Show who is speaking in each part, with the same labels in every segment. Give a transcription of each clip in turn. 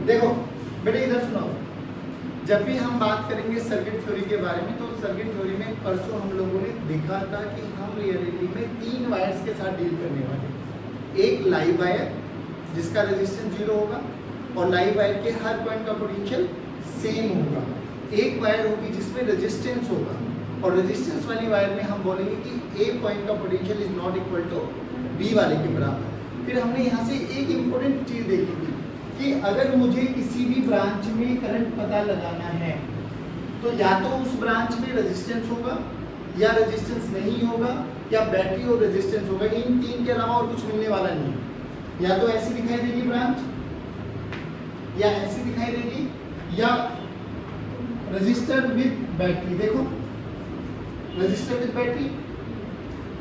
Speaker 1: देखो बेटे इधर सुनो, जब भी हम बात करेंगे सर्किट थ्योरी के बारे में, तो सर्किट थ्योरी में परसों हम लोगों ने देखा था कि हम रियलिटी में 3 वायर्स के साथ डील करने वाले। एक लाइव वायर जिसका रेजिस्टेंस 0 होगा और लाइव वायर के हर पॉइंट का पोटेंशियल सेम होगा। एक वायर होगी जिसमें रेजिस्टेंस होगा और रेजिस्टेंस वाली वायर में हम बोलेंगे कि ए पॉइंट का potential is not equal to B वाले के बराबर। फिर हमने यहाँ से एक इम्पोर्टेंट चीज़ देखी थी कि अगर मुझे किसी भी ब्रांच में करंट पता लगाना है तो या तो उस ब्रांच में रेजिस्टेंस होगा या रेजिस्टेंस नहीं होगा या बैटरी और रेजिस्टेंस होगा। इन 3 के अलावा और कुछ मिलने वाला नहीं है। या तो ऐसी दिखाई देगी ब्रांच या ऐसी दिखाई देगी या रजिस्टर विद बैटरी। देखो रजिस्टर विद बैटरी,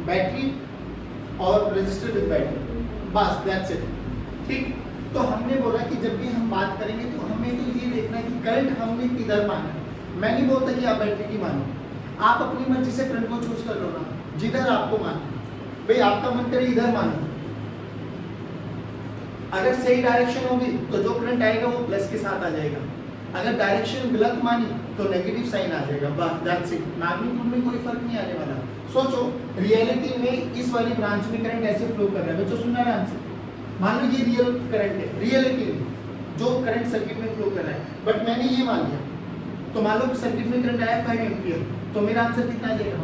Speaker 1: बैटरी और रजिस्टर विद बैटरी, बस दैट्स इट। ठीक, तो हमने बोला कि जब भी हम बात करेंगे तो हमें तो ये देखना है कि करंट हमने किधर माना है। मैं नहीं बोलता कि आप बैटरी की मानो, आप अपनी मर्जी से करंट को चूज कर लो ना, जिधर आपको मानो। भाई आपका मन करे इधर मानो, अगर सही डायरेक्शन होगी तो जो करंट आएगा वो प्लस के साथ आ जाएगा। अगर डायरेक्शन गलत मानी तो नेगेटिव साइन आ जाएगा। बस दैट्स इट, मैग्नीट्यूड में कोई फर्क नहीं आने वाला। सोचो रियलिटी में इस वाली ब्रांच में करंट ऐसे फ्लो कर रहा है, बच्चों सुनना ध्यान से। मान लो ये रियल करंट है, रियलिटी में जो करंट सर्किट में फ्लो कर रहा है, बट मैंने ये मान लिया तो मान लो सर्किट में करंट आया 5 एम्पियर, तो मेरा आंसर कितना आ जाएगा?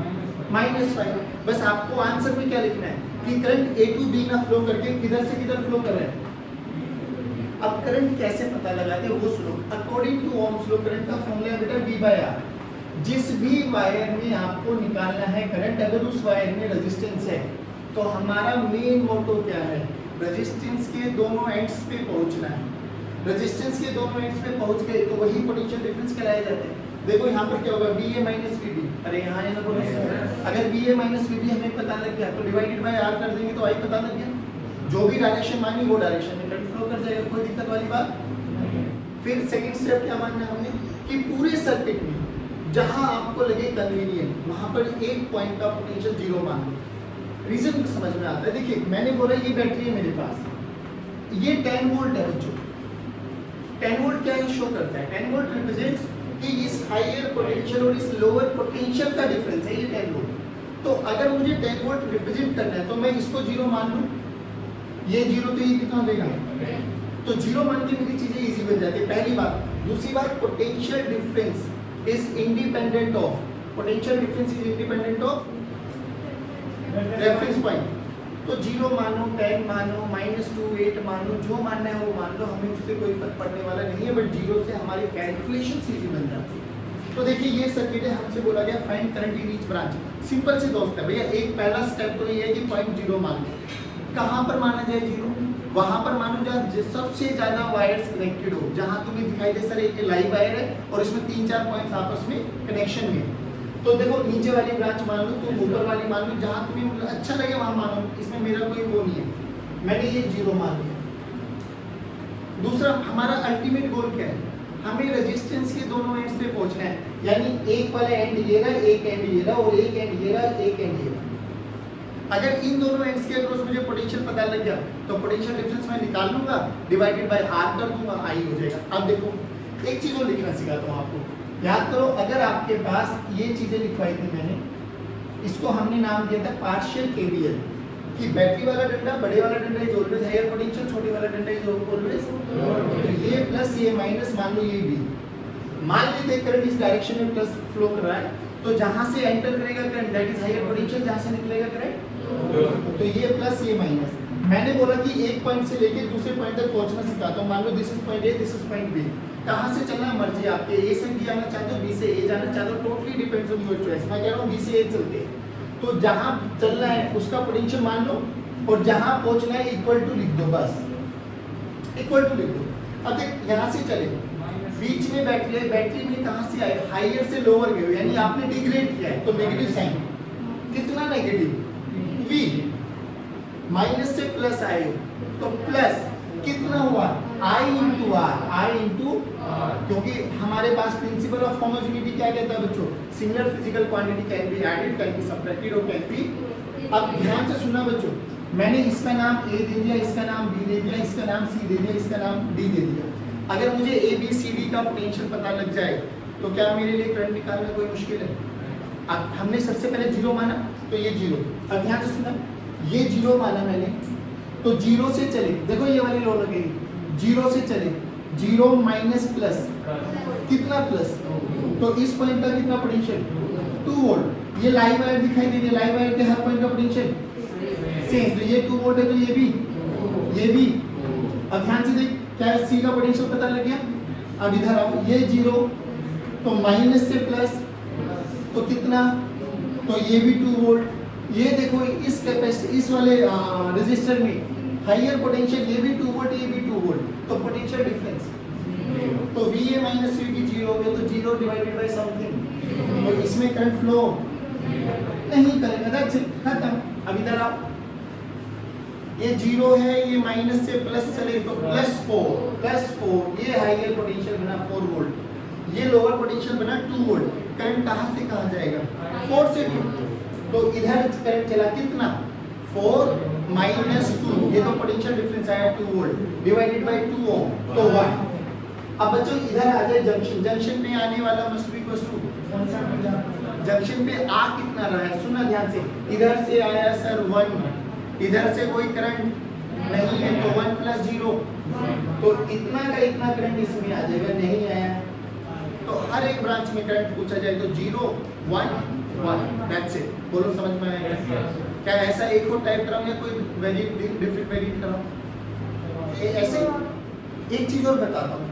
Speaker 1: -5। बस आपको आंसर में क्या लिखना है कि करंट ए टू बी में फ्लो करके किधर से किधर फ्लो कर रहा है। अब करंट कैसे पता लगाते हैं वो सुनो। According to Ohm's law current का फॉर्मूला है बेटा V/R। जिस भी वायर में आपको निकालना है करंट, अगर उस वायर में रेजिस्टेंस है तो हमारा मेन मोटो क्या है? रेजिस्टेंस के दोनों एंड्स पे पहुंचना है। रेजिस्टेंस के दोनों एंड्स पे पहुंच गए तो वही पोटेंशियल डिफरेंस कहलाए जाते हैं। देखो यहाँ पर क्या होगा, VA माइनस VB। अरे यहाँ है ना बोलो, अगर VA माइनस VB हमें पता लग गया तो डिवाइडेड बाय R कर देंगे तो I पता लग गया। जो भी डायरेक्शन मानी वो डायरेक्शन में करंट फ्लो कर जाएगा, कोई दिक्कत वाली बात। फिर सेकंड स्टेप क्या मानना है हमने कि पूरे सर्किट में जहां आपको लगे कन्वीनियंट वहां पर एक पॉइंट का पोटेंशियल 0 मान लो। रीजन समझ में आता है। देखिए मैंने बोला ये बैटरी है मेरे पास, ये 10 वोल्ट है बच्चों। 10 वोल्ट क्या शो करता है? 10 वोल्ट रिप्रेजेंट्स कि इस हायर पोटेंशियल और इस लोअर पोटेंशियल का डिफरेंस है ये 10 वोल्ट। तो अगर मुझे 10 वोल्ट रिप्रेजेंट करना है तो मैं इसको 0 मान लूं, ये 0 तो ये कितना देगा? तो 0 मान के मेरी चीजें इजी बन जाती है, पहली बात। दूसरी बात, potential difference is independent of, potential difference is independent of reference point. तो 0 मानो, 10 मानो, -2, 8 मानो, जो मानना है वो मान लो, हमें उससे कोई फर्क पड़ने वाला नहीं है। बट 0 से हमारी कैलकुलेशन इजी बन जाती है। तो देखिए ये सर्किट है, हमसे बोला गया find current in each branch. Simple से दोस्त है भैया, एक पहला स्टेप तो ये है कि पॉइंट 0 मान लो। कहाँ पर माना जाए 0? वहां पर मानो जहाँ सबसे ज्यादा वायर्स कनेक्टेड हो, जहां तुम्हें दिखाई दे सर एक लाइव वायर है और इसमें 3-4 पॉइंट्स आपस में कनेक्शन में। तो देखो नीचे वाली ब्रांच मान लो, तुम ऊपर वाली मान लो, जहां तुम्हें अच्छा लगे वहां मानो, इसमें मेरा कोई वो नहीं है। मैंने ये 0 मान लिया। दूसरा हमारा अल्टीमेट गोल क्या है? हमें रेजिस्टेंस के दोनों एंड्स पे पहुंचना है, यानी एक वाला एंड ये रहा, एक एंड ये रहा और एक एंड ये रहा, एक एंड ये रहा। अगर इन दोनों एंड्स के अक्रॉस मुझे पोटेंशियल पता लग गया तो पोटेंशियल डिफरेंस मैं निकाल लूंगा, डिवाइडेड बाय R कर दूंगा, I हो जाएगा। अब देखो एक चीज और लिखना सिखाता हूं आपको, याद करो। अगर आपके पास ये चीजें लिखवाई थी मैंने, इसको हमने नाम दिया था पार्शियल KVL, कि बैटरी वाला डंडा, बड़े वाला डंडा इज ऑलवेज हायर पोटेंशियल, छोटे वाला डंडा इज ऑलवेज। तो ये प्लस ये माइनस, मान लो ये भी, मान लेते करंट इस डायरेक्शन में प्लस फ्लो कर रहा है, तो जहां से एंटर करेगा current that is higher potential, जहां से निकलेगा करंट, तो ये प्लस ये माइनस। मैंने बोला कि एक पॉइंट से लेके दूसरे पॉइंट तक पहुंचना सिखाता हूं। मान लो this is point A, this is point B। कहां से चलना मर्जी आपके, A से B जाना चाहते हो, B से A जाना चाहते हो, totally depends on your choice. मैं कह रहा हूं B से A चलते हैं, तो जहां चलना है उसका पोटेंशियल मान लो और जहां पहुंचना है इक्वल टू लिख दो, बस इक्वल टू लिख दो। अब देख यहां से चले, बीच में बैटरी है, बैटरी में कहां से आए? हायर से लोअर गए, यानी आपने डिग्रेड किया है तो नेगेटिव साइन। कितना नेगेटिव? V। माइनस से प्लस आए तो प्लस कितना हुआ? I into R, I into, क्योंकि हमारे पास प्रिंसिपल ऑफ होमोजेनिटी क्या कहता है बच्चों? Singular physical quantity can be added, can be subtracted और कैन बी। अब ध्यान से सुनना बच्चों, मैंने इसका नाम A दे दिया, इसका नाम B दे दिया, इसका नाम C दे दिया, इसका नाम D दे दिया। अगर मुझे ए बी सी डी का पोटेंशियल पता लग जाए तो क्या मेरे लिए करंट निकालना कोई मुश्किल है? अब हमने सबसे पहले जीरो माना तो ये जीरो, अब ध्यान से सुना, ये जीरो माना मैंने तो जीरो से चले, देखो ये वाली लो लगेगी, जीरो से चले, जीरो माइनस प्लस कितना प्लस, तो इस पॉइंट का कितना पोटेंशियल 2 वोल्ट। ये लाइव वायर दिखाई दे रही है, लाइव वायर के हर पॉइंट का पोटेंशियल सेम, तो ये 2 वोल्ट है तो ये भी, ये भी। अब ध्यान से देख, क्या सी का पोटेंशियल पता लग गया? अब इधर आओ, ये जीरो तो माइनस से प्लस तो कितना, तो ये भी 2 वोल्ट। ये देखो इस कैपेसिटी, इस वाले रेजिस्टर में हायर पोटेंशियल, ये भी 2 वोल्ट, ये भी 2 वोल्ट, तो पोटेंशियल डिफरेंस तो VA माइनस VB जीरो हो गया, तो जीरो डिवाइडेड बाय समथिंग, तो इसमें करंट फ्लो नहीं करेगा, दैट्स इट, खत्म। अब इधर आओ, ये जीरो है, ये माइनस से प्लस चले तो प्लस 4, ये हायर पोटेंशियल बना 4 वोल्ट, ये लोअर पोटेंशियल बना 2 वोल्ट। करंट कहां से कहां जाएगा? 4 से 2, तो इधर करंट चला कितना 4 माइनस 2, ये तो पोटेंशियल डिफरेंस आया 2 वोल्ट डिवाइडेड बाय 2 ओम, तो 1। अब बच्चों इधर आ जाए जंक्शन, जंक्शन में आने वाला must be equal to, junction पे आ कितना रहा है, सुना ध्यान से, इधर से आया सर 1, इधर से कोई करंट नहीं है तो 1 प्लस 0, तो इतना का इतना करंट इसमें आ जाएगा, नहीं आया तो हर एक ब्रांच में करंट पूछा जाए तो 0 1 1, दैट्स इट। बोलो समझ में आएगा? क्या ऐसा एक और टाइप कराऊं या कोई डिफरेंट वेरिएंट कराऊं? ऐसे एक चीज और बताता हूँ,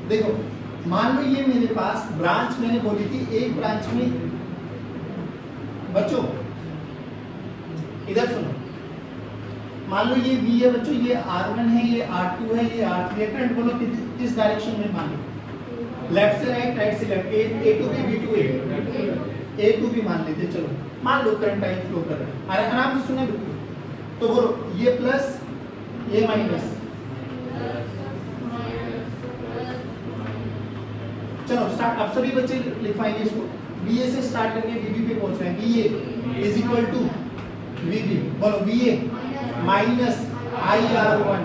Speaker 1: देखो मान लो ये मेरे पास ब्रांच मैंने बोली थी, एक ब्रांच में बच्चों इधर सुनो, मान लो ये V है बच्चों, ये R1 है, ये R2 है, ये R3 है, करंट बोलो किस डायरेक्शन में, मान लो लेफ्ट से राइट, राइट से left, A to B, B to A to B मान लेते, चलो मान लो करंट टाइम फ्लो कर रहा है, आराम से सुने बिल्कुल, तो बोलो ये प्लस ये माइनस, चलो स्टार्ट। अब सभी बच्चे लिखवाएंगे इसको, VA से स्टार्ट करके VB पे पहुंच रहे हैं, VA is equal to VB, बोलो VA minus IR1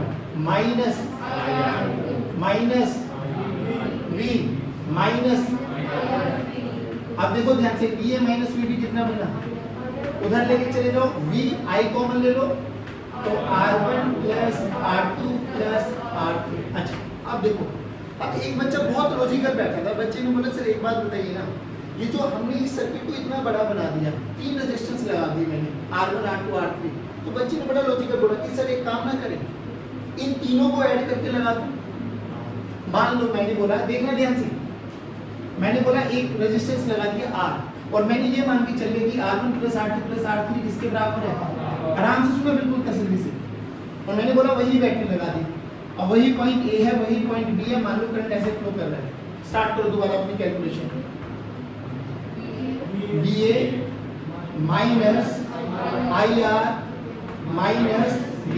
Speaker 1: minus V minus, अब देखो ध्यान से, VA माइनस VB कितना बना, उधर लेके चले जाओ, V I कॉमन ले लो तो R1 plus R2 plus R3। अच्छा अब देखो, अब एक बच्चा बहुत लॉजिकल बैठा था, बच्चे ने बोला सर एक बात बताइए ना, ये जो हमने इस सर्किट को इतना बड़ा बना दिया, 3 रेजिस्टेंस लगा दिए मैंने R1 R2 R3, तो बच्चे ने बड़ा लॉजिकल बोला कि सर एक काम ना करें, इन तीनों को ऐड करके लगा दो। मान लो मैंने बोला, देखना ध्यान से, मैंने बोला एक रेजिस्टेंस लगा दिया R, और मैंने ये मान के चल कि R1 plus R2 plus R3 किसके बराबर है, आराम से सुनो बिल्कुल तसल्ली से, और मैंने बोला वही बैटरी लगा दी, अब वही पॉइंट A है, वही पॉइंट B है, मान लो करंट ऐसे फ्लो कर रहा है, स्टार्ट करो दोबारा अपनी calculation, VA minus IR minus V,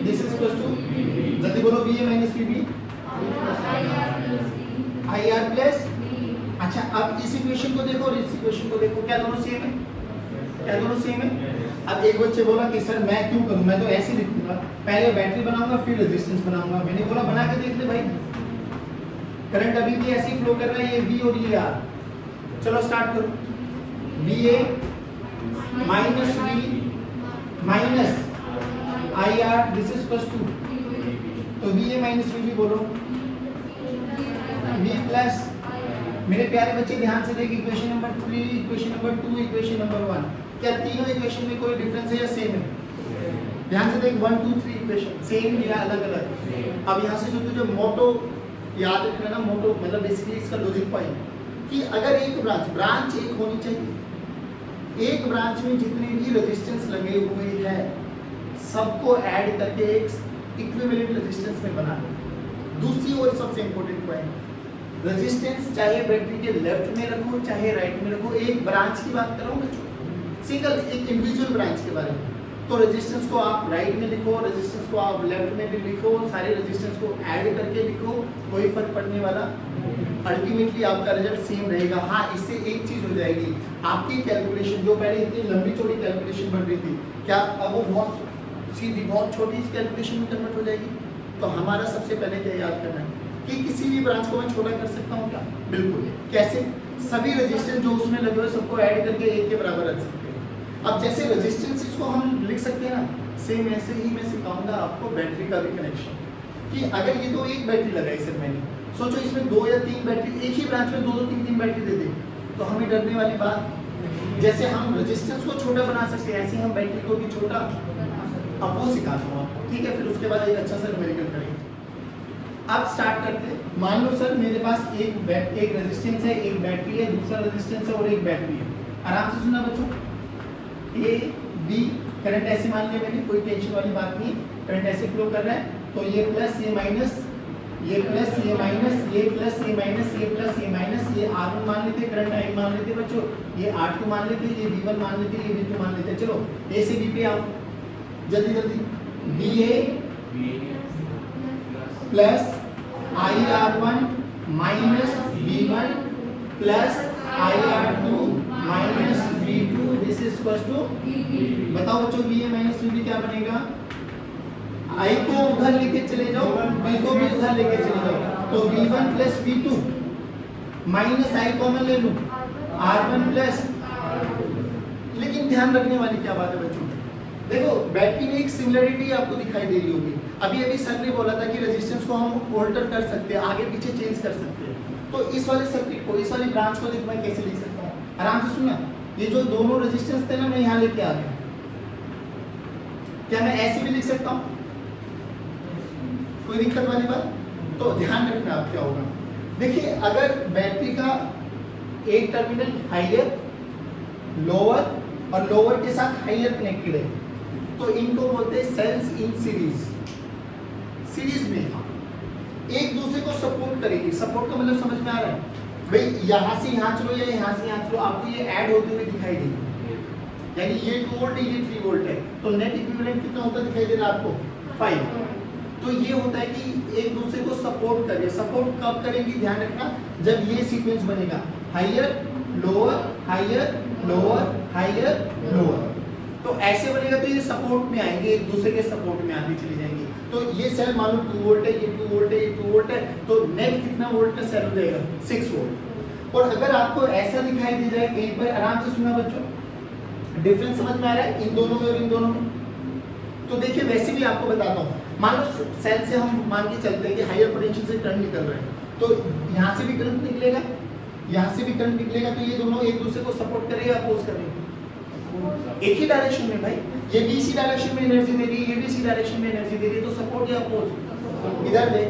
Speaker 1: this is equal to, जल्दी बोलो VA minus VB, IR plus. अच्छा अब इस इक्वेशन को देखो और इस इक्वेशन को देखो, क्या दोनों सेम है, क्या दोनों सेम है? अब एक बच्चे बोला कि सर मैं क्यों करूं, मैं तो ऐसे ही लिखूंगा, पहले बैटरी बनाऊंगा फिर रेजिस्टेंस बनाऊंगा, मैंने बोला बना के देख ले भाई, करंट अभी भी ऐसे ही फ्लो कर रहा है, ये V और ये R, चलो स्टार्ट करो, VA minus V minus IR, this is equal to, तो VA माइनस VB बोलो, V प्लस, मेरे प्यारे बच्चे ध्यान से देख, equation number 3, equation number 2, equation number 1, क्या तीनों इक्वेशन में कोई डिफरेंस है या सेम है? ध्यान से देख, 1 2 3 इक्वेशन सेम या अलग अलग। अब यहाँ से जो तुझे मोटो याद रखना ना, मोटो मतलब बेसिकली इसका लॉजिक पॉइंट कि अगर एक ब्रांच एक होनी चाहिए, एक ब्रांच में जितने भी रेजिस्टेंस लगे हुए हैं सबको ऐड करके एक इक्विवेलेंट रेजिस्टेंस में बना दो। दूसरी और सबसे इंपॉर्टेंट पॉइंट, रेजिस्टेंस चाहे बैटरी के लेफ्ट में रखो चाहे राइट में रखो, एक ब्रांच की बात कर रहा हूँ बच्चों, सिंगल एक इंडिविजुअल ब्रांच के बारे में, तो रेजिस्टेंस को आप राइट में लिखो, रेजिस्टेंस को आप लेफ्ट में भी लिखो, सारे रेजिस्टेंस को ऐड करके लिखो, कोई फर्क पड़ने वाला, अल्टीमेटली आपका रिजल्ट सेम रहेगा। हाँ इससे एक चीज हो जाएगी, आपकी कैलकुलेशन जो पहले इतनी लंबी चौड़ी कैलकुलेशन बन रही थी, क्या अब वो बहुत सीधी बहुत छोटी कैलकुलेशन में कन्वर्ट हो जाएगी? तो हमारा सबसे पहले क्या याद करना है कि किसी भी ब्रांच को मैं छोटा कर सकता हूँ क्या? बिल्कुल। कैसे? सभी रेजिस्टेंस जो उसमें लगे हुए सबको ऐड करके 1 के बराबर रख सकते हैं। अब जैसे रेजिस्टेंस इसको हम लिख सकते हैं ना, सेम ऐसे ही मैं सिखाऊंगा आपको बैटरी का भी कनेक्शन, कि अगर ये तो एक बैटरी लगाई सर मैंने, सोचो इसमें 2 या 3 बैटरी, एक ही ब्रांच में 2-2 3-3 बैटरी दे दें, तो हमें डरने वाली बात। जैसे हम रेजिस्टेंस को छोटा बना सकते हैं, ऐसे हम बैटरी को भी छोटा। अब वो सिखाता हूँ आपको, ठीक है? फिर उसके बाद एक अच्छा सा न्यूमेरिकल करेंगे। अब स्टार्ट करते हैं। मान लो सर मेरे पास एक रेजिस्टेंस है, एक बैटरी है, दूसरा रेजिस्टेंस है और एक बैटरी है। आराम से सुनना बच्चों, ए बी करंट ऐसे मान लिया मैंने, कोई टेंशन वाली बात नहीं, करंट ऐसे फ्लो कर रहा है, तो ये प्लस ये माइनस, ये प्लस ये माइनस, ये प्लस ये माइनस, ये प्लस ये माइनस, ये R1 मान लेते, करंट I मान लेते बच्चों, ये R2 मान लेते, ये V1 मान लेते, ये V2 मान लेते। चलो A से B पे आओ जल्दी जल्दी। BA plus IR1 minus V1 plus IR2 minus V2, this is equal to, बताओ बच्चों BA माइनस VB क्या बनेगा? I को उधर लेके चले जाओ, B को भी उधर लेके चले जाओ, तो V1 plus V2 minus I common ले लूं, R1 प्लस। लेकिन ध्यान रखने वाली क्या बात है बच्चों, देखो बैटरी में एक सिमिलरिटी आपको दिखाई दे रही होगी। अभी सर ने बोला था कि रेजिस्टेंस को हम ऑल्टर कर सकते हैं, आगे पीछे चेंज कर सकते हैं। तो इस वाले सर्किट को, इस वाली ब्रांच को देखो मैं कैसे लिख सकता हूँ, आराम से सुनना। ये जो दोनों रेजिस्टेंस थे ना, मैं यहाँ लेके आ गया, क्या मैं ऐसे भी लिख सकता हूँ? कोई दिक्कत वाली बात? तो ध्यान रखना आप क्या होगा। देखिए अगर बैटरी का एक टर्मिनल हायर, लोअर और लोअर के साथ हायर कनेक्टेड है, तो इनको बोलते हैं सेल्स इन सीरीज। सीरीज में एक दूसरे को सपोर्ट करेगी। सपोर्ट का मतलब समझ में आ रहा है भाई? यहां से यहां चलो या यहां से यहां चलो, आपको ये ऐड होते हुए दिखाई देगी। यानी ये 2 वोल्ट है, ये 3 वोल्ट है, तो नेट इक्विवेलेंट कितना होता दिखाई दे रहा है आपको? 5। तो ये होता है कि एक दूसरे को सपोर्ट करें। सपोर्ट कब करेंगी ध्यान रखना, जब ये सीक्वेंस बनेगा, higher lower higher lower higher lower, तो ऐसे बनेगा तो ये सपोर्ट में आएंगे, एक दूसरे के सपोर्ट में आती चली जाएंगी। तो ये सेल मानो 2 वोल्ट है, ये 2 वोल्ट है, ये 2 वोल्ट है, तो नेट कितना वोल्ट का सेल हो जाएगा? 6 वोल्ट। और अगर आपको ऐसा दिखाई दे जाए, एक बार आराम से सुना बच्चों, डिफरेंस समझ में आ रहा है इन दोनों में और इन दोनों में? तो देखिए वैसे भी आपको बताता हूँ, मान लो सेल से हम मान के चलते हैं कि हायर पोटेंशियल से करंट निकल रहा है, तो यहाँ से भी करंट निकलेगा, यहाँ से भी करंट निकलेगा, तो ये दोनों एक दूसरे को सपोर्ट करेगा, अपोज करेंगे एक ही डायरेक्शन में। भाई ये भी इसी डायरेक्शन में एनर्जी दे रही है, ये भी इसी डायरेक्शन में एनर्जी दे रही है, तो सपोर्ट या अपोज? इधर देख,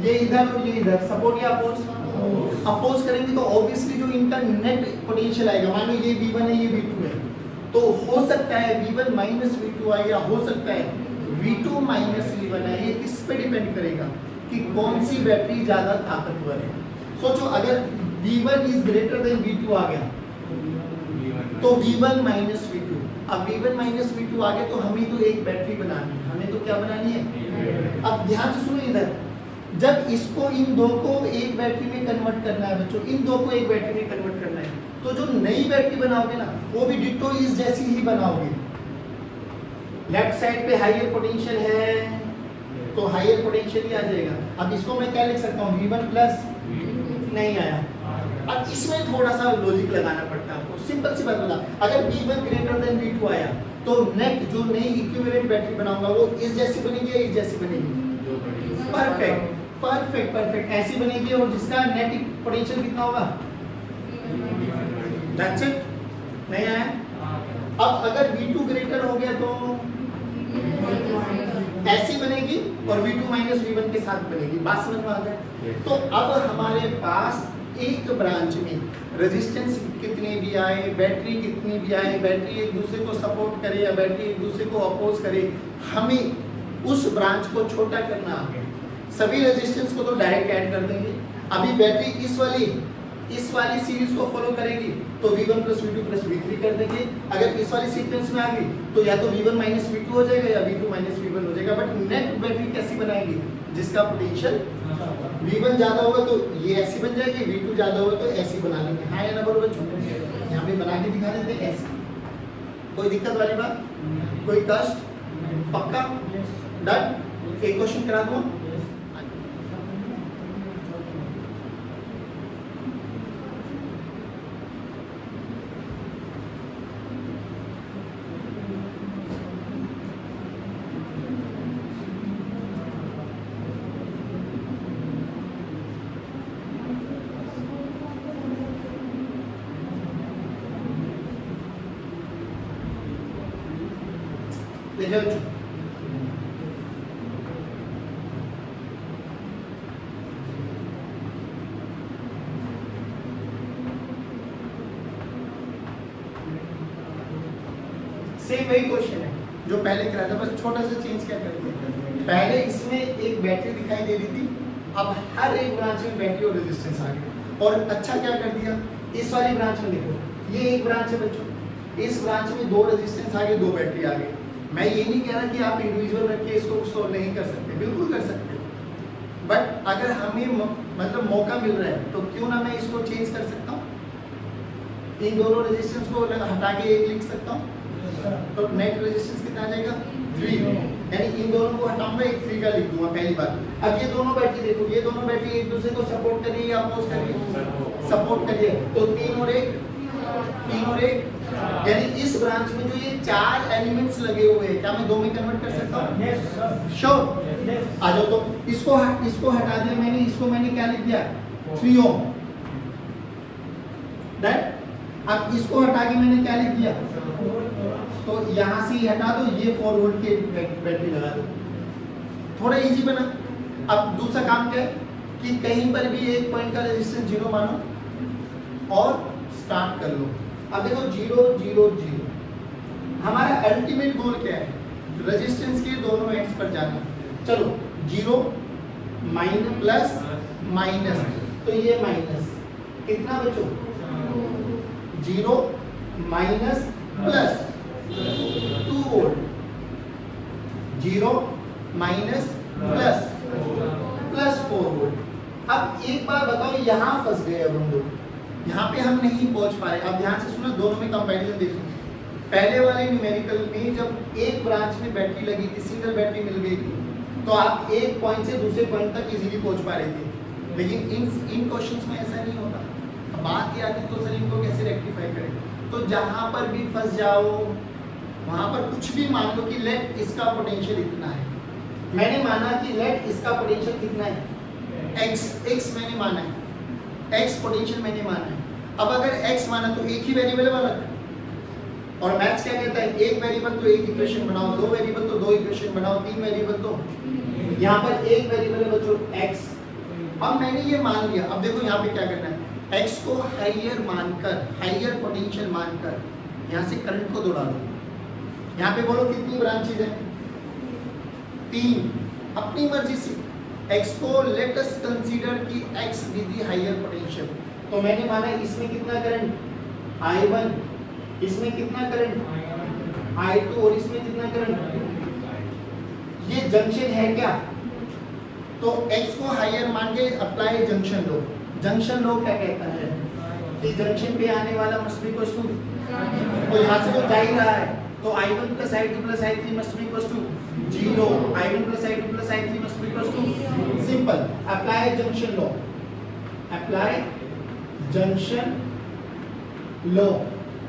Speaker 1: ये इधर और ये इधर, सपोर्ट या अपोज? अपोज करेंगे तो ऑब्वियसली जो इनका नेट पोटेंशियल आएगा, मान लो ये V1 है, ये V2 है, तो हो सकता है V1 माइनस V2 आए, या हो सकता है V2 माइनस V1 है। ये किस पे डिपेंड करेगा कि कौन सी बैटरी ज्यादा ताकतवर है। सोचो अगर V1 is greater than V2 आ गया, तो V1 माइनस V2, अब V1 माइनस V2 आ गया, तो हमें तो एक बैटरी बनानी है, हमें तो क्या बनानी है? अब ध्यान से सुनो इधर, जब इसको इन दो को एक बैटरी में कन्वर्ट करना है बच्चों, इन दो को एक बैटरी में कन्वर्ट करना है, तो जो नई बैटरी बनाओगे ना, वो भी डिट्टो इस जैसी ही बनाओगे। लेफ्ट साइड पे हायर पोटेंशियल है, तो हायर पोटेंशियल ही आ जाएगा। अब इसको मैं क्या लिख सकता हूँ? V1 प्लस, नहीं आया। अब इसमें थोड़ा सा लॉजिक लगाना पड़ता है आपको, सिंपल सी बात बता, अगर V1 ग्रेटर देन V2 आया, तो नेट जो नई इक्विवेलेंट बैटरी बनाऊंगा वो इस जैसी बनेगी या इस जैसी बनेगी? परफेक्ट परफेक्ट परफेक्ट, ऐसी बनेगी, और जिसका नेट पोटेंशियल कितना होगा? That's it. नहीं आया? अब अगर V2 ग्रेटर हो गया तो ऐसी बनेगी, और V2 माइनस V1 के साथ बनेगी। बात समझ में आ गई? तो अब हमारे पास एक ब्रांच में रेजिस्टेंस कितने भी आए, बैटरी कितनी भी आए, बैटरी एक दूसरे को सपोर्ट करे या बैटरी एक दूसरे को अपोज करे, हमें उस ब्रांच को छोटा करना आ गया। सभी रेजिस्टेंस को तो डायरेक्ट ऐड कर देंगे। अभी बैटरी इस वाली सीरीज को फॉलो करेगी, तो V1 plus V2 plus V3 कर देंगे। अगर इस वाली सीक्वेंस में आ गई, तो या तो V1 माइनस V2 हो जाएगा या V2 माइनस V1 हो जाएगा। बट नेट बैटरी कैसी बनाएंगे? जिसका पोटेंशियल V1 ज्यादा होगा तो ये ऐसी बन जाएगी, V2 ज्यादा होगा तो ऐसी बना लेंगे। हाँ या ना बोलो बच्चों? यहाँ पे बना के दिखा देते हैं ऐसे। कोई दिक्कत वाली बात? कोई कष्ट? पक्का? डन? एक क्वेश्चन करा दूँ। देखिए बच्चों, सेम वही क्वेश्चन है जो पहले करा था, बस छोटा सा चेंज क्या कर दिया। पहले इसमें एक बैटरी दिखाई दे रही थी, अब हर एक ब्रांच में बैटरी और रेजिस्टेंस आ गया। और अच्छा क्या कर दिया, इस वाली ब्रांच में देखो, ये एक ब्रांच है बच्चों, इस ब्रांच में 2 रेजिस्टेंस आ गए, 2 बैटरी आ गई। मैं ये नहीं कह रहा कि आप इंडिविजुअल रख के इसको सॉल्व नहीं कर सकते, बिल्कुल कर सकते हो, बट अगर हमें मतलब मौका मिल रहा है तो क्यों ना मैं इसको चेंज कर सकता हूँ, इन दोनों रेजिस्टेंस को हटा के एक लिख सकता हूँ, तो नेट रेजिस्टेंस कितना आ जाएगा 3, यानी इन दोनों को हटाऊंगा, एक 3 का लिख दूंगा पहली बात। अब ये दोनों बैटरी देखो, ये दोनों बैटरी एक दूसरे को सपोर्ट कर रही है या अपोज कर रही है, सपोर्ट कर रही है, तो 3 और 1, यानी इस ब्रांच में जो ये 4 एलिमेंट्स लगे हुए हैं, क्या मैं 2 में कन्वर्ट कर सकता हूँ? Yes sure. आ जाओ, तो इसको हटा दिया मैंने, इसको मैंने क्या लिख दिया 3 ओम, राइट। अब इसको हटा के मैंने क्या लिख दिया, तो यहां से ही हटा दो, ये 4 वोल्ट की बैटरी लगा दो, थोड़ा इजी बना। अब दूसरा काम क्या है कि कहीं पर भी एक पॉइंट का रेजिस्टेंस 0 मानो और स्टार्ट कर लो। अब देखो 0 0 0, हमारा अल्टीमेट गोल क्या है, रेजिस्टेंस के दोनों एंड्स पर जाना। चलो 0 माइनस प्लस माइनस, तो ये माइनस कितना बचो 0 minus plus 2 volt, 0 minus plus 4 volt. अब एक बार बताओ, यहाँ फंस गए अब हम लोग, यहाँ पे हम नहीं पहुंच पा रहे। अब ध्यान से सुनो, दोनों में कंपैरिजन देखो। पहले वाले न्यूमेरिकल में जब एक ब्रांच में बैटरी लगी थी, सिंगल बैटरी मिल गई थी, तो आप एक पॉइंट से दूसरे पॉइंट तक इजीली पहुंच पा रहे थे, लेकिन इन क्वेश्चंस में ऐसा नहीं होता। अब बात ये आती है तो सर इनको कैसे रेक्टिफाई करें, तो जहां पर भी फंस जाओ वहां पर कुछ भी मान लो कि लेट इसका पोटेंशियल इतना है, मैंने माना कि लेट इसका पोटेंशियल कितना है x मैंने माना है, x पोटेंशियल मैंने माना है। अब अगर x माना तो एक ही वेरिएबल वाला, और मैथ्स क्या कहता है, एक वेरिएबल तो एक इक्वेशन बनाओ, 2 वेरिएबल तो 2 इक्वेशन बनाओ, 3 वेरिएबल तो, यहाँ पर एक वेरिएबल है बच्चों x। अब मैंने ये मान लिया, अब देखो यहाँ पे क्या करना है, x को हाइयर मानकर, हाइयर पोटेंशियल मानकर यहाँ से करंट को दौड़ा दो। यहाँ पे बोलो कितनी ब्रांचेज है, 3, अपनी मर्जी से x को लेट अस कंसीडर कि x with the higher potential, तो मैंने माना इसमें कितना करंट I1, इसमें कितना करंट I2 और इसमें कितना करंट, ये जंक्शन है क्या, तो x को हायर मान के अप्लाई जंक्शन लो। जंक्शन लो क्या कहता है कि जंक्शन पे आने वाला मस्ट बी इक्वल टू, तो यहाँ से तो जा ही रहा है, तो I1 plus I2 plus I3 must be equal to 0, I1 plus I2 plus I3 must be equal to simple, apply junction law, apply junction law।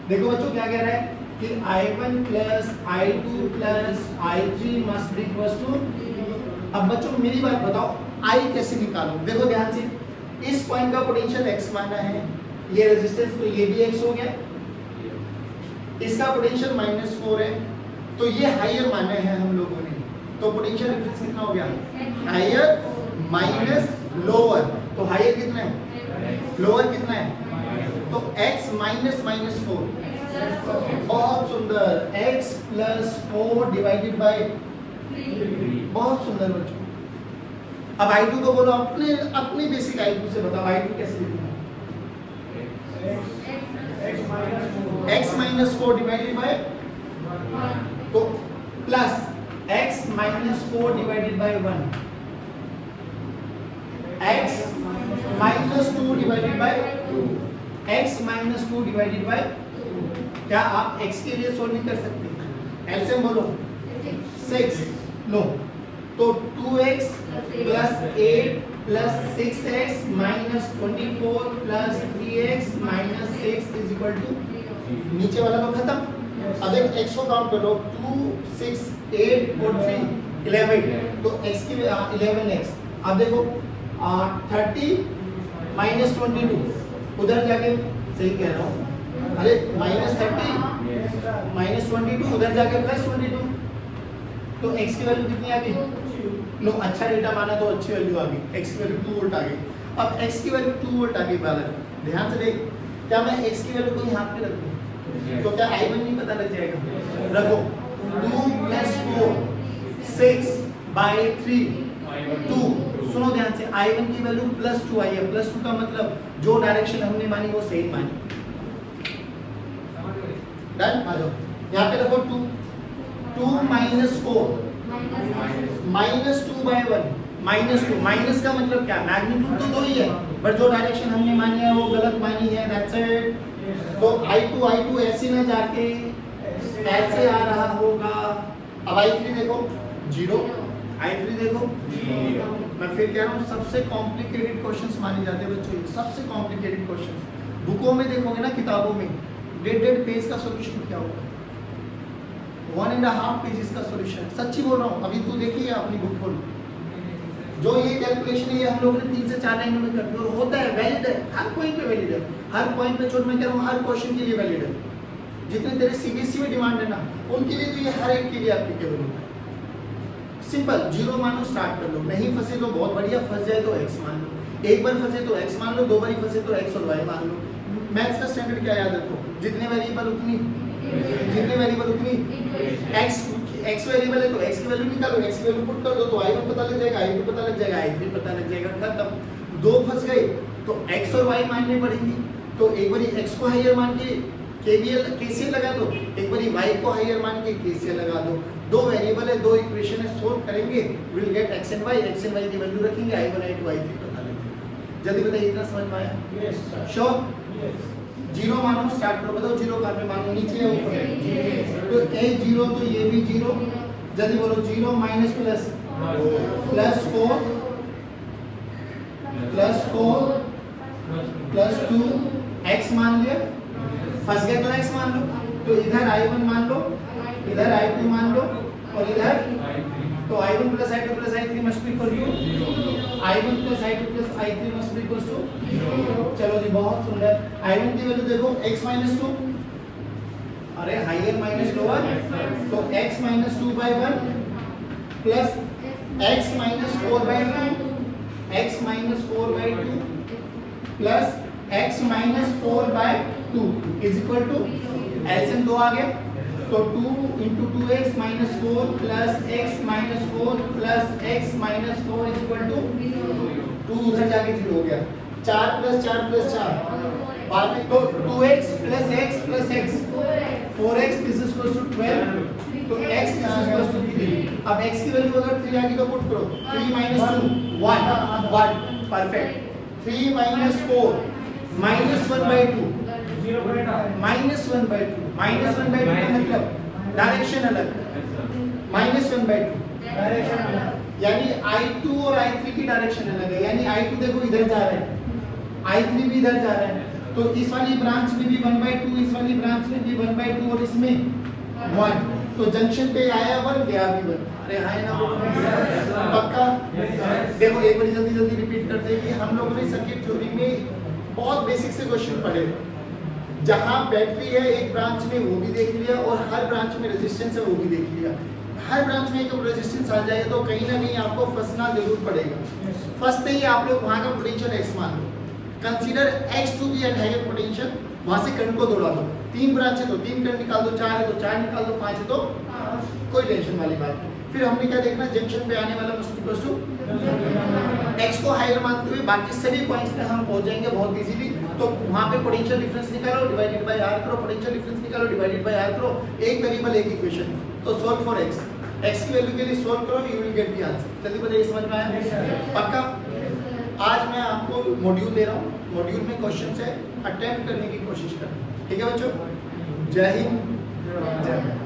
Speaker 1: देखो बच्चों क्या कह रहा है कि I1 plus I2 plus I3 must be equal to, अब बच्चों मेरी बात बताओ I कैसे निकालूं, देखो ध्यान से, इस पॉइंट का पोटेंशियल x माना है, ये रेजिस्टेंस तो ये भी x हो गया, इसका पोटेंशियल -4 है, तो ये हायर माना है हम लोगों ने, तो पोटेंशियल डिफरेंस कितना हो गया, हायर माइनस लोअर, तो हायर कितना है, लोअर कितना है, तो x माइनस 4, बहुत सुंदर, x प्लस 4 डिवाइडेड बाय 3, बहुत सुंदर बच्चों। अब I2 को बोलो, अपने बेसिक I2 से बताओ I2 कैसे लिखना है, x माइनस 4 डिवाइडेड बाय, तो plus x minus 4 divided by 1, x minus 2 divided by 2, x minus 2 divided by, क्या आप x के लिए सोल्व नहीं कर सकते, एलसीएम बोलो 6 लो, तो 2x plus 8 plus 6x minus 24 plus 3x minus 6 is equal to, नीचे वाला तो खत्म। अब एक x को काउंट करो, 2 6 8 और 3 11, तो x की 11x। अब देखो 30 माइनस 22, उधर जाके सही कह रहा हूँ, अरे माइनस 30 माइनस 22, उधर जाके प्लस 22, तो x की वैल्यू कितनी आ गई? लो अच्छा डेटा माना तो अच्छी वैल्यू आ गई, x की वैल्यू 2 वोल्ट आ गई। अब x की वैल्यू 2 वोल्ट आ गई बालक, ध्यान से देख, क्या मैं x की वैल्यू को यहाँ पे रख दूं तो क्या I1 नहीं पता लग जाएगा? रखो 2 + 4 6 by 3 2। सुनो ध्यान से, I1 की वैल्यू +2 आई है। +2 का मतलब जो डायरेक्शन हमने मानी वो सही मानी। डन, आ जाओ यहाँ पे रखो 2 2 - 4 -2/1 -2। माइनस का मतलब क्या? मैग्नीट्यूड तो दो ही है, बट जो डायरेक्शन हमने मानी है वो गलत मानी है, दैट्स इट। तो I2 ऐसे ना जाके ऐसे आ रहा होगा। अब I3 देखो 0, I3 देखो 0। मैं फिर कह रहा हूँ सबसे कॉम्प्लिकेटेड क्वेश्चंस माने जाते हैं बच्चों, सबसे कॉम्प्लिकेटेड क्वेश्चंस। बुकों में देखोगे ना, किताबों में 1.5 पेज का सॉल्यूशन क्या होगा? 1.5 पेजेस का सॉल्यूशन। सच्ची बोल रहा हूँ, अभी तू देखिए अपनी बुक खोल, जो ये कैलकुलेशन है ये हम लोगों ने 3 से 4 लाइनों में कर दिया और होता है, वैलिड है, हर पॉइंट पे वैलिड है, हर पॉइंट पे। जो मैं कह रहा हूँ हर क्वेश्चन के लिए वैलिड है। जितने तेरे सीबीएसई में डिमांड है ना, उनके लिए तो ये हर एक के लिए एप्लीकेबल होता है। सिंपल, 0 मानो, स्टार्ट कर लो। नहीं फंसे तो बहुत बढ़िया, फंस जाए तो x मान लो, एक बार फंसे तो x मान लो, 2 बार फंसे तो x और y मान लो। मैथ्स का स्टैंडर्ड क्या याद रखो? जितने वेरिएबल उतनी x वेरिएबल है तो x की वैल्यू निकालो, x की वैल्यू पुट कर दो तो I1 पता लग जाएगा, I2 पता लग जाएगा, I3 पता लग जाएगा, खत्म। 2 फंस गए तो x और y मानने पड़ेंगे। तो एक बारी x को हायर मान के KCL लगा दो, एक बारी y को हायर मान के KCL लगा दो। 2 वेरिएबल है, 2 इक्वेशन है, सोल्व करेंगे, will get x and y की वैल्यू रखेंगे, I1 I2 I3 पता लग जाएगा। जल्दी बताइए, इतना समझ में आया? Yes sir. श्योर? यस। 0 मानो, स्टार्ट करो, बताओ 0 कहाँ पे मानो, नीचे या ऊपर? तो a 0 तो ये भी 0। जल्दी बोलो, 0 माइनस प्लस प्लस 2 x मान लिया, फंस गए तो x मान लो, तो इधर I1 मान लो, इधर I2 मान लो और इधर तो I1 + I2 + I3 must be equal to I1 + I2 + I3 must be equal to 0। चलो जी, बहुत सुंदर। I1 की वैल्यू देखो x - 2, अरे हायर माइनस लोअर, तो x - 2/1 plus x - 4/2, x - 4/2 plus x - 4/2 is equal to LCM 2 आ गया, तो 2 × 2x - 4 plus x - 4 plus x - 4 is equal to 2 उधर जाके 0 हो गया। 4 + 4 + 4 बाद में तो 2x + x + x 4x this is equal to 12, तो x this is equal to 3। अब x की वैल्यू अगर 3 आ गई तो पुट करो, 3 - 2 1 परफेक्ट। 3 - 4 -1/2 -1/2 का मतलब डायरेक्शन अलग, -1/2 डायरेक्शन अलग, यानी I2 और I3 की डायरेक्शन अलग है। यानी I2 देखो इधर जा रहा है, I3 भी इधर जा रहा है, तो इस वाली ब्रांच में भी 1/2, इस वाली ब्रांच में भी 1/2 और इसमें 1, तो जंक्शन पे आया 1 गया भी 1। अरे हां ना, पक्का? देखो एक बार जल्दी रिपीट करते हैं कि हम लोगों ने सर्किट थ्योरी में बहुत बेसिक से क्वेश्चन पढ़े। जहां बैटरी है एक ब्रांच में वो भी देख लिया, और हर ब्रांच में रेजिस्टेंस है वो भी देख लिया। हर ब्रांच में एक रेजिस्टेंस आ जाएगा तो कहीं ना कहीं आपको फंसना जरूर पड़ेगा। फंसते ही आप लोग वहां का पोटेंशियल x मान लो, consider x to be at higher potential, वहां से करंट को दौड़ा दो। 3 ब्रांच है तो 3 करंट निकाल दो, 4 है तो 4 निकाल दो, 5 है तो कोई टेंशन वाली बात नहीं। फिर हमने क्या देखना, जंक्शन पे आने वाला मस्ट इक्वल टू x को हायर मानते हुए बाकी सभी पॉइंट्स पे हम पहुंच जाएंगे बहुत इजीली। तो वहां पे पोटेंशियल डिफरेंस निकालो, डिवाइडेड बाय r करो, पोटेंशियल डिफरेंस निकालो, डिवाइडेड बाय r करो, एक वेरिएबल एक इक्वेशन, तो सॉल्व फॉर x की वैल्यू के लिए सॉल्व करो, you will get the answer. जल्दी बताइए, समझ में आया? पक्का? आज मैं आपको मॉड्यूल दे रहा हूँ, मॉड्यूल में क्वेश्चन है, अटेम्प्ट करने की कोशिश करना, ठीक है बच्चों? जय हिंद, जय भारत।